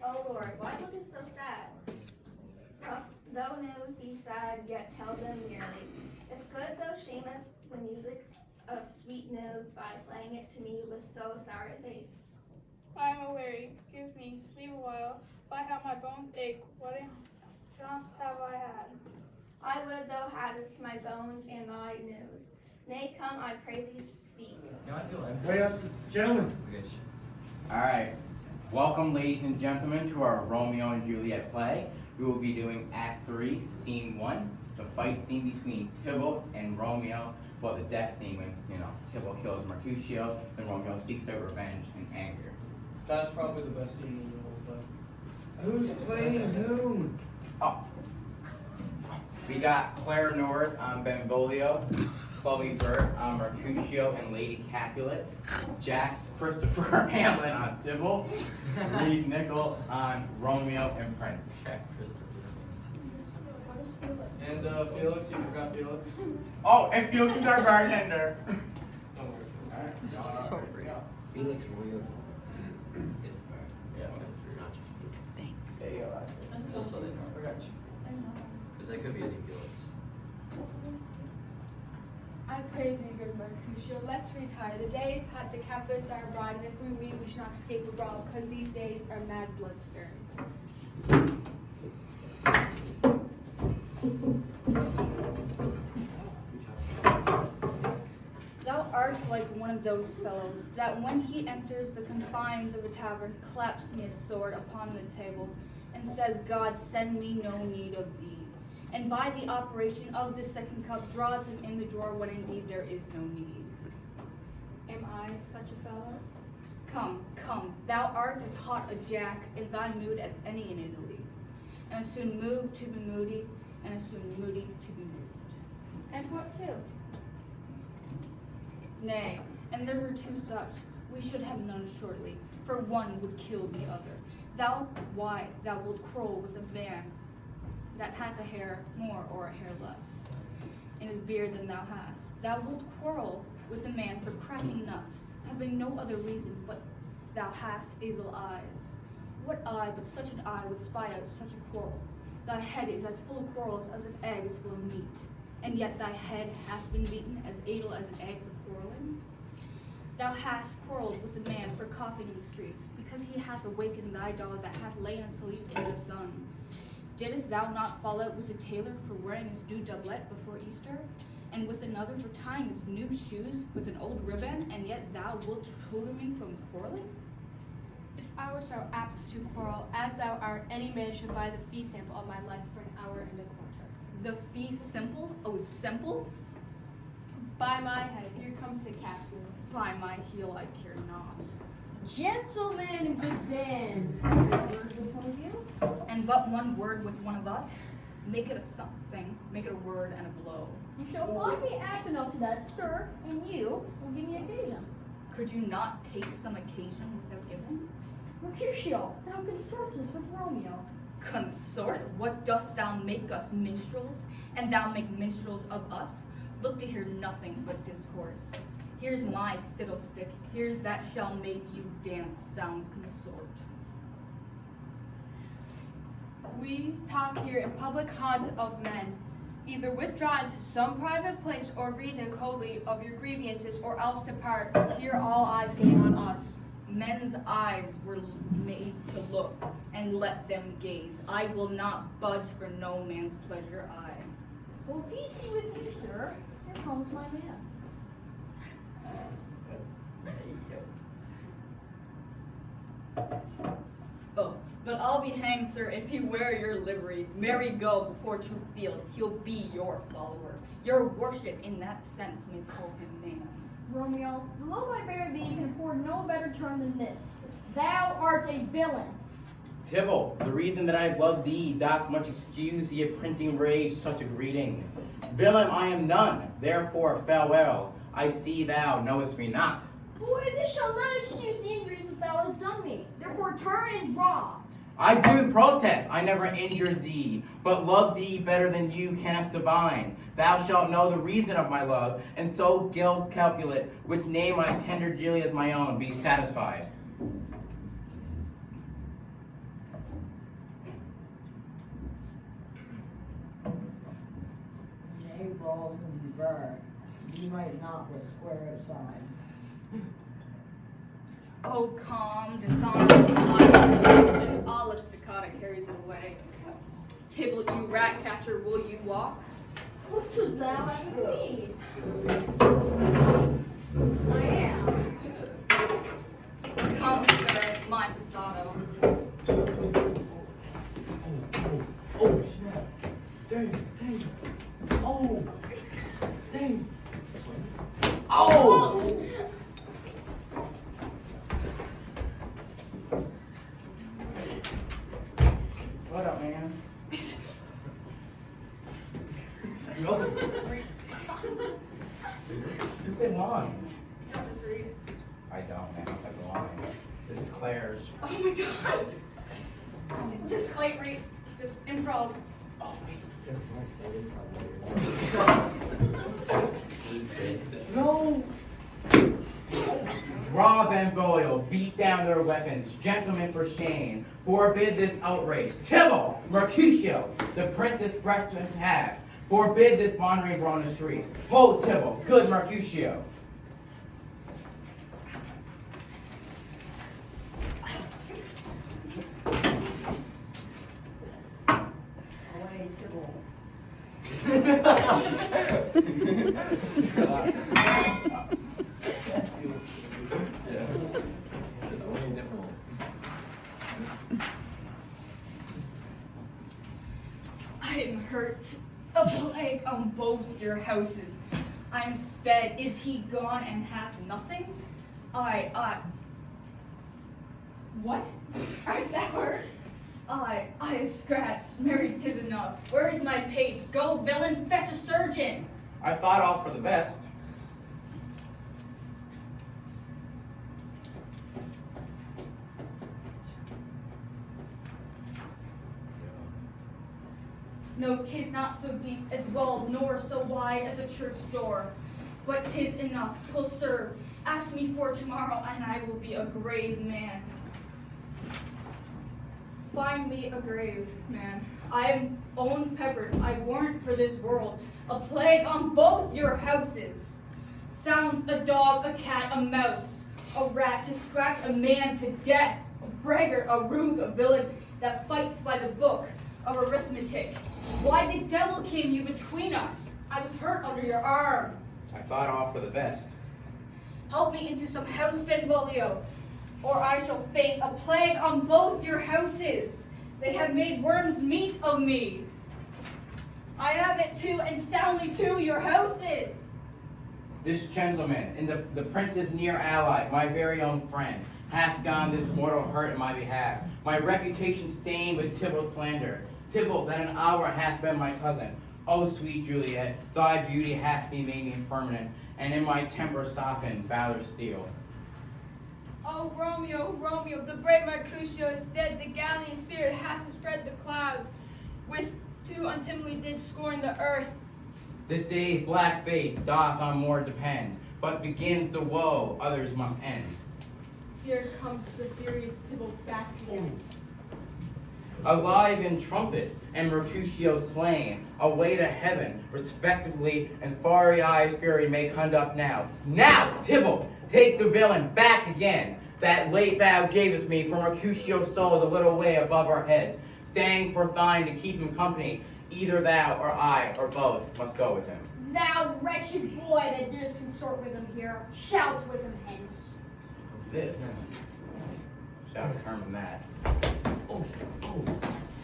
O Lord, why look it so sad? Though news be sad, yet tell them merely. If good, thou shamest the music of sweet news by playing it to me with so sour a face. I am aweary, give me leave a while. If I have my bones ache, what chance have I had? I would thou hadst my bones and thy news. Nay, come, I pray thee speak. No, I feel empty. Way up, gentlemen. All right. Welcome, ladies and gentlemen, to our Romeo and Juliet play. We will be doing Act 3, Scene 1, the fight scene between Tybalt and Romeo. Well, the death scene when, Tybalt kills Mercutio, and Romeo seeks out revenge and anger. That's probably the best scene in the whole play. Who's playing whom? Oh. We got Clara Norris on Benvolio, Chloe Burt on Mercutio and Lady Capulet, Jack Christopher Hamlin on Tybalt, Reed Nickel on Romeo and Prince. And Felix, you forgot Felix? Oh, and Felix is our bartender. Don't worry. All right. This is so great. Felix Royal. Yeah. Thanks. There you go. Just so they know. I got you. Because that could be Eddie Felix. I pray thee, good Mercutio, let's retire. The day is hot, the captives are abroad, and if we meet, we shall not escape abroad, because these days are mad blood stirring. Thou art like one of those fellows that when he enters the confines of a tavern claps me a sword upon the table and says, God, send me no need of thee. And by the operation of this second cup draws him in the drawer when indeed there is no need. Am I such a fellow? Come, come, thou art as hot a jack in thy mood as any in Italy, and as soon moved to be moody, and as soon moody to be moved. And what too? Nay, and there were two such, we should have none shortly, for one would kill the other. Why thou wilt quarrel with a man that hath a hair more or a hair less in his beard than thou hast. Thou wilt quarrel with a man for cracking nuts, having no other reason but thou hast hazel eyes. What eye but such an eye would spy out such a quarrel? Thy head is as full of quarrels as an egg is full of meat, and yet thy head hath been beaten as idle as an egg for quarreling. Thou hast quarreled with a man for coughing in the streets, because he hath awakened thy dog that hath lain asleep in the sun. Didst thou not fall out with a tailor for wearing his new doublet before Easter, and with another for tying his new shoes with an old ribbon, and yet thou wilt tutor me from quarreling? If I were so apt to quarrel as thou art, any man should buy the fee sample of my life for an hour and a quarter. The fee simple? Oh, simple? By my head, here comes the captain. By my heel I care not. Gentlemen, good den. Word with one of you? And but one word with one of us, make it a something, make it a word and a blow. You shall find me apt enough to that, sir, and you will give me occasion. Could you not take some occasion without giving? Mercutio, thou consortest with Romeo. Consort? What dost thou make us, minstrels? And thou make minstrels of us? Look to hear nothing but discourse. Here's my fiddlestick, here's that shall make you dance, sound consort. We talk here in public haunt of men. Either withdraw into some private place or reason coldly of your grievances, or else depart. Here all eyes gain on us. Men's eyes were made to look, and let them gaze. I will not budge for no man's pleasure eye. Well, peace be with you, sir. Here comes my man. Oh, but I'll be hanged, sir, if you wear your livery. Marry go before true field, he'll be your follower. Your worship in that sense may call him man. Romeo, the love I bear thee can afford no better term than this. Thou art a villain. Tybalt, the reason that I love thee doth much excuse the printing raise such a greeting. Villain I am none, therefore farewell. I see thou knowest me not. Boy, this shall not excuse the injuries that thou hast done me. Therefore turn and draw. I do protest, I never injured thee, but love thee better than you canst divine. Thou shalt know the reason of my love, and so guilt calculate, which name my tender dearly as my own, be satisfied. skulls and be burned. You might not with square outside. Oh, calm, dishonorable violation, all staccato carries it away. Tybalt, you rat catcher, will you walk? What was that like me? I am. Come, sir, my Passato. Oh, snap. Dang. Oh, dang. Oh! What up, man? Stupid line. I'll just read. I don't, man. That's a line. This is Claire's. Oh my god. Just like read, just improv. Oh, wait. No! Draw Benvolio, beat down their weapons, gentlemen for shame, forbid this outrage. Tybalt, Mercutio, the princess breastmen have, forbid this wandering on the streets. Hold Tybalt, good Mercutio. Away, Tybalt. I am hurt. A plague on both your houses. I'm sped. Is he gone and hath nothing? What? Art thou hurt? I scratched. Mary, 'tis enough. Where is my page? Go, villain, fetch a surgeon. I thought all for the best. No, 'tis not so deep as well, nor so wide as a church door. But 'tis enough, 'twill serve. Ask me for tomorrow, and I will be a grave man. Find me a grave, man. I am own peppered, I warrant for this world. A plague on both your houses. Sounds a dog, a cat, a mouse, a rat to scratch a man to death. A braggart, a rogue, a villain that fights by the book of arithmetic. Why the devil came you between us? I was hurt under your arm. I thought all for the best. Help me into some house, Benvolio, or I shall faint. A plague on both your houses. They have made worms meat of me. I have it too, and soundly too, your houses. This gentleman, and the prince's near ally, my very own friend, hath done this mortal hurt in my behalf. My reputation stained with Tybalt's slander. Tybalt, that an hour hath been my cousin. O sweet Juliet, thy beauty hath me made me permanent, and in my temper softened valor steel. Oh, Romeo, Romeo, the brave Mercutio is dead. The galleon spirit hath spread the clouds. With two untimely did scorn the earth. This day's black fate doth on more depend, but begins the woe others must end. Here comes the furious Tybalt back again. Alive in trumpet and Mercutio slain, away to heaven, respectively, and fiery eyes fury may conduct now. Now, Tybalt, take the villain back again. That late thou gavest me, for Mercutio's soul is a little way above our heads, staying for thine to keep him company. Either thou or I or both must go with him. Thou wretched boy that didst consort with him here, shout with him hence. This shall determine that. Oh,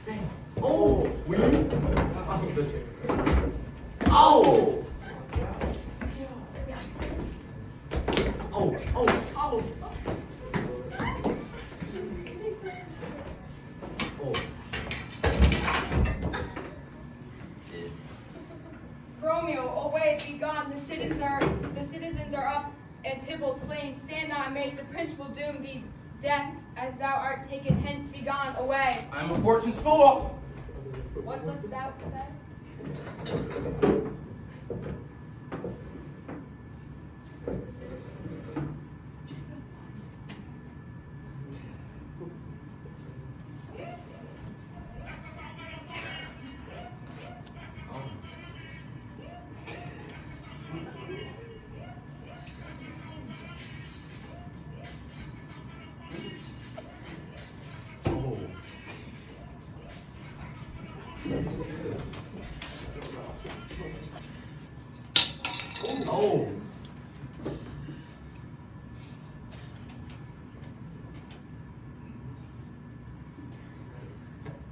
dang. Oh, really? Oh! Oh. Romeo, away, be gone. The citizens are up, and Tybalt slain. Stand not amazed. The prince will doom thee death, as thou art taken hence. Be gone, away. I'm a fortune's fool. What dost thou say? Where's the citizen?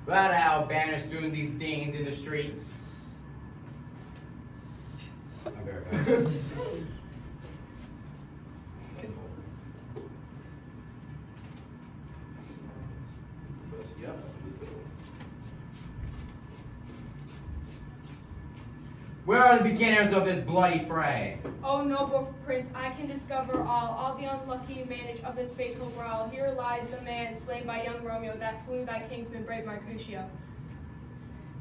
Let out banish doing these deeds in the streets. I'll be right back. Where are the beginners of this bloody fray? O noble prince, I can discover all the unlucky manage of this fateful brawl. Here lies the man slain by young Romeo that slew thy kingsman, brave Mercutio.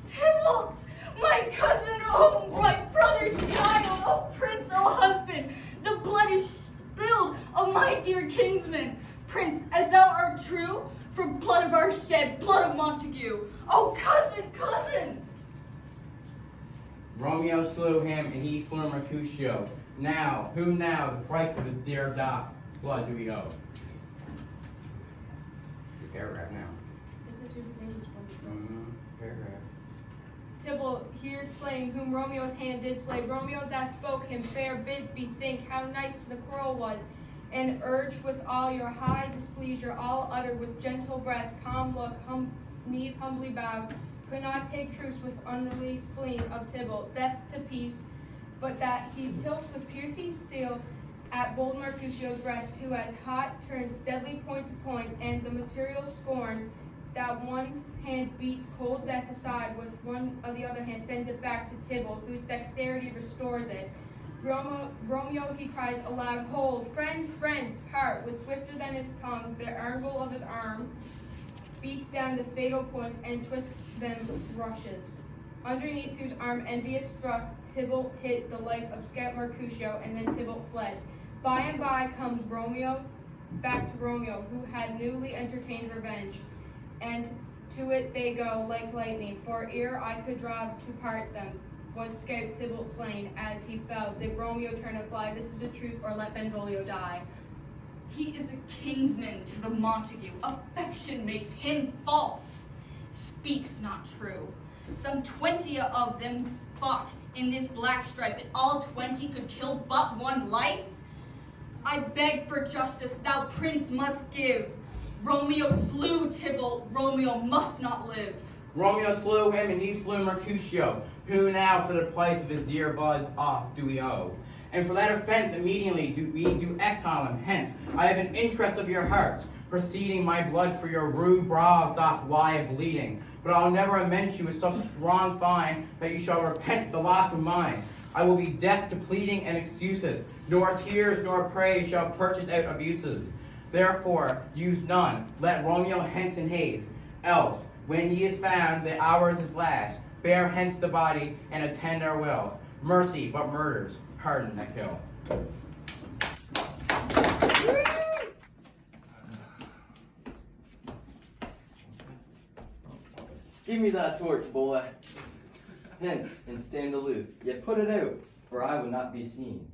Tybalt, my cousin, oh my brother's child, oh prince, oh husband, the blood is spilled of my dear kinsman. Prince, as thou art true, for blood of our shed, blood of Montague. Oh cousin! Romeo slew him, and he slew Mercutio. Now, whom now, the price of his dear blood do we owe? The paragraph now. This is who the thing is from. Paragraph. Tybalt here slain, whom Romeo's hand did slay. Romeo that spoke him fair bid bethink how nice the quarrel was, and urged with all your high displeasure, all uttered with gentle breath, calm look, knees humbly bowed, could not take truce with unruly spleen of Tybalt, death to peace, but that he tilts with piercing steel at bold Mercutio's breast, who as hot turns deadly point to point, and the material scorn that one hand beats cold death aside, with one of the other hand sends it back to Tybalt, whose dexterity restores it. Romeo, he cries aloud, hold, friends, part, with swifter than his tongue, the angle of his arm, beats down the fatal points and twists them rushes. Underneath whose arm envious thrust, Tybalt hit the life of scout Mercutio, and then Tybalt fled. By and by comes Romeo back to Romeo, who had newly entertained revenge, and to it they go like lightning, for ere I could draw to part them, was scout Tybalt slain. As he fell, did Romeo turn and fly? This is the truth, or let Benvolio die. He is a kinsman to the Montague. Affection makes him false. Speaks not true. Some 20 of them fought in this black strife, and all 20 could kill but one life. I beg for justice, thou prince must give. Romeo slew Tybalt, Romeo must not live. Romeo slew him, and he slew Mercutio, who now for the price of his dear blood off do we owe. And for that offense immediately do exile him. Hence, I have an interest of your hearts, proceeding my blood for your rude brows doth lie bleeding. But I'll never amend you with such strong fine that you shall repent the loss of mine. I will be deaf to pleading and excuses, nor tears nor praise shall purchase out abuses. Therefore, use none, let Romeo hence in haste, else, when he is found, the hour is his last. Bear hence the body, and attend our will. Mercy, but murders, pardon that kill. Give me that torch, boy. Hence, and stand aloof, yet put it out, for I would not be seen.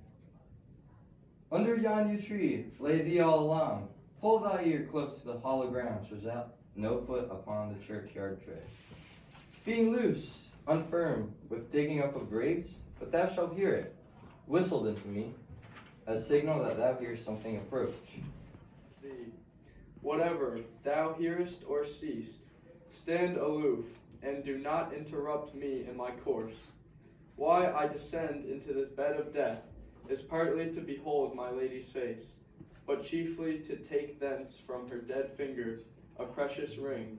Under yonder tree, lay thee all along. Hold thy ear close to the hollow ground, so that no foot upon the churchyard tread. Being loose, unfirm, with digging up of graves, but thou shalt hear it, whistled into me, as signal that thou hearest something approach. Thee, whatever thou hearest or seest, stand aloof, and do not interrupt me in my course. Why I descend into this bed of death is partly to behold my lady's face, but chiefly to take thence from her dead finger a precious ring,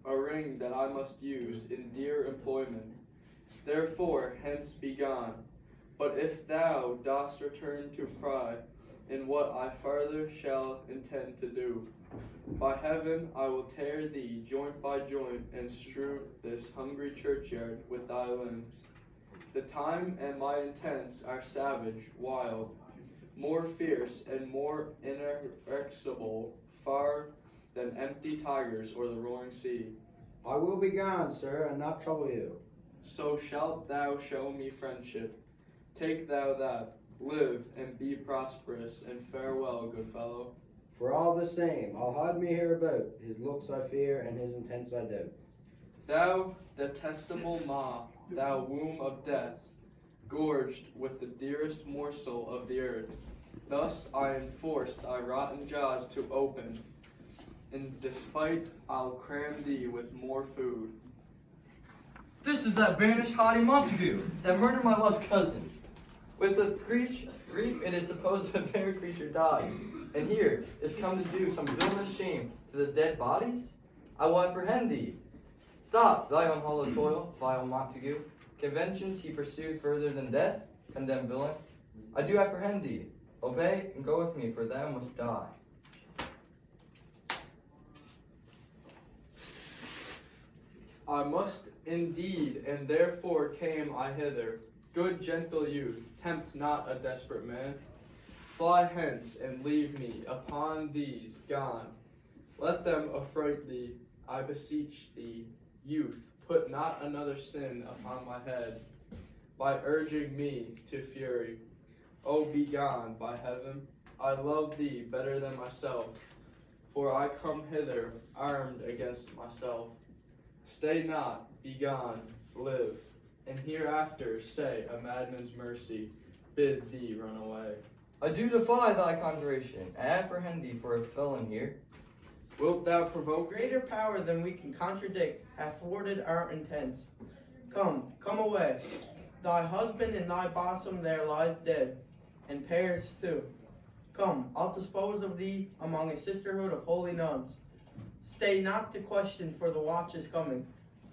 a ring that I must use in dear employment. Therefore hence be gone. But if thou dost return to pry in what I farther shall intend to do, by heaven I will tear thee joint by joint, and strew this hungry churchyard with thy limbs. The time and my intents are savage, wild, more fierce and more inexorable far than empty tigers or the roaring sea. I will be gone, sir, and not trouble you. So shalt thou show me friendship. Take thou that, live and be prosperous, and farewell, good fellow. For all the same, I'll hide me hereabout. His looks I fear, and his intents I doubt. Thou detestable maw, thou womb of death, gorged with the dearest morsel of the earth, thus I enforced thy rotten jaws to open, and despite I'll cram thee with more food. This is that banished haughty Montague that murdered my love's cousin. With the grief it is supposed the fair creature died, and here is come to do some villainous shame to the dead bodies? I will apprehend thee. Stop thy unhallowed toil, vile Montague. Conventions he pursued further than death, condemned villain. I do apprehend thee. Obey and go with me, for thou must die. I must indeed, and therefore came I hither. Good gentle youth, tempt not a desperate man. Fly hence and leave me upon these gone. Let them affright thee, I beseech thee. Youth, put not another sin upon my head, by urging me to fury. Oh, be gone, by heaven, I love thee better than myself, for I come hither armed against myself. Stay not, be gone, live, and hereafter say a madman's mercy, bid thee run away. I do defy thy conjuration, and apprehend thee for a felon here. Wilt thou provoke Greater power than we can contradict hath thwarted our intents. Come away. Thy husband in thy bosom there lies dead, and Paris too. Come, I'll dispose of thee among a sisterhood of holy nuns. Stay not to question, for the watch is coming.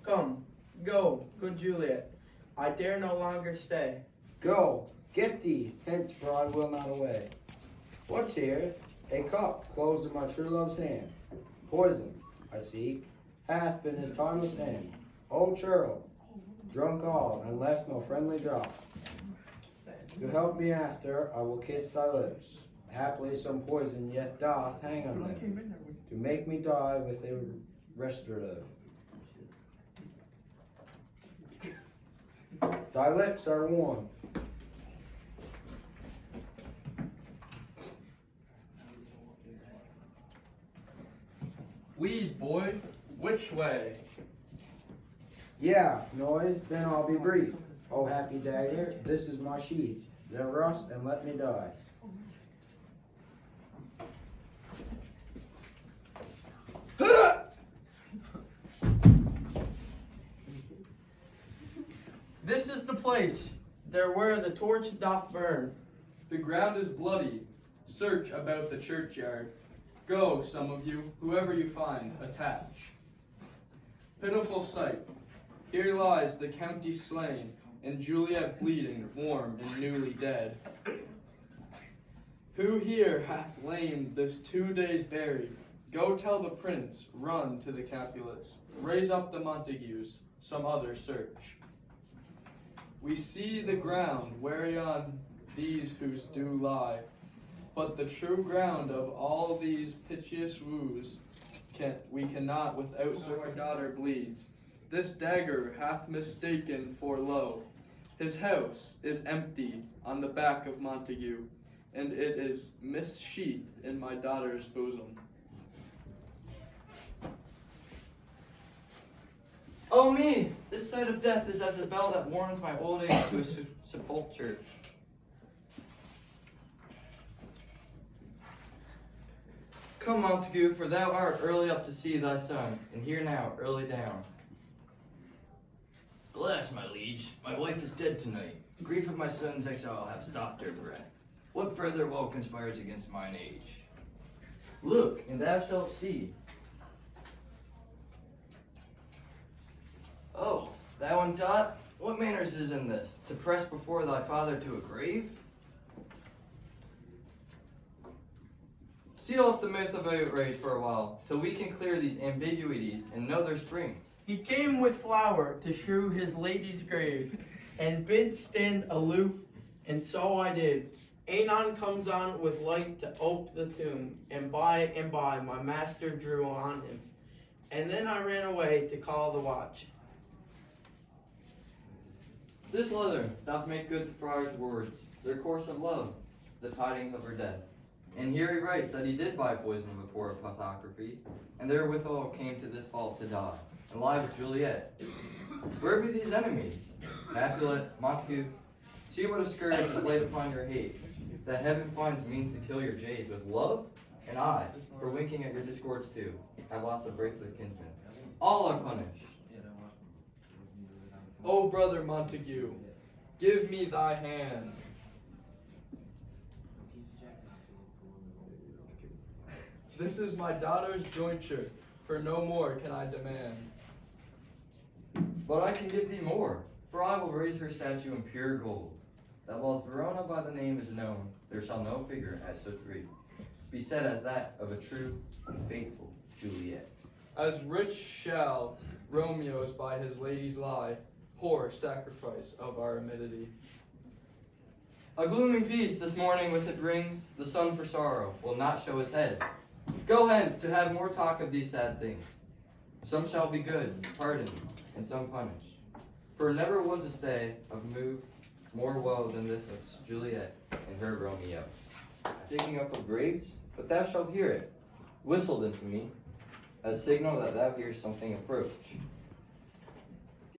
Come, go, good Juliet. I dare no longer stay. Go, get thee hence, for I will not away. What's here? A cup closed in my true love's hand. Poison, I see, hath been his timeless end. O churl, drunk all, and left no friendly drop. To help me after, I will kiss thy lips. Haply some poison yet doth hang on them, to make me die with a restorative. Thy lips are warm. Lead, boy, which way? Yeah, noise, then I'll be brief. O happy dagger, this is my sheath. Then rust and let me die. This is the place, there where the torch doth burn. The ground is bloody. Search about the churchyard. Go, some of you, whoever you find, attach. Pitiful sight. Here lies the county slain, and Juliet bleeding, warm and newly dead. Who here hath lamed this 2 days buried? Go tell the prince, run to the Capulets. Raise up the Montagues, some other search. We see the ground whereon these whose do lie, but the true ground of all these piteous woes we cannot without our daughter bleeds. This dagger hath mistaken for lo. His house is empty on the back of Montague, and it is missheathed in my daughter's bosom. Oh me! This sight of death is as a bell that warns my old age to a sepulture. Come, Montague, for thou art early up to see thy son, and here now, early down. Alas, my liege, my wife is dead tonight. Grief of my son's exile hath stopped her breath. What further woe conspires against mine age? Look, and thou shalt see. Oh, thou untaught, what manners is in this, to press before thy father to a grave? Seal up the myth of outrage for a while, till we can clear these ambiguities and know their strength. He came with flower to shew his lady's grave, and bid stand aloof, and so I did. Anon comes on with light to ope the tomb, and by my master drew on him. And then I ran away to call the watch. This letter doth make good the friar's words, their course of love, the tidings of her death. And here he writes that he did buy poison of a poor apothecary, and therewithal came to this fault to die, and lie with Juliet. Where be these enemies? Capulet, Montague, see what a scourge is laid upon your hate, that heaven finds means to kill your jades with love? and I, for winking at your discords too, have lost a bracelet of kinsmen. All are punished. O brother Montague, give me thy hand. This is my daughter's jointure, for no more can I demand. But I can give thee more, for I will raise her statue in pure gold, that whilst Verona by the name is known, there shall no figure as so great be set as that of a true and faithful Juliet. As rich shall Romeo's by his ladies lie, poor sacrifice of our amity. A gloomy peace this morning with it brings, the sun for sorrow will not show his head. Go hence to have more talk of these sad things. Some shall be good, pardoned, and some punished. For never was a stay of move more woe than this of Juliet and her Romeo. Digging up of graves, but thou shalt hear it, whistled into me, as signal that thou hearest something approach.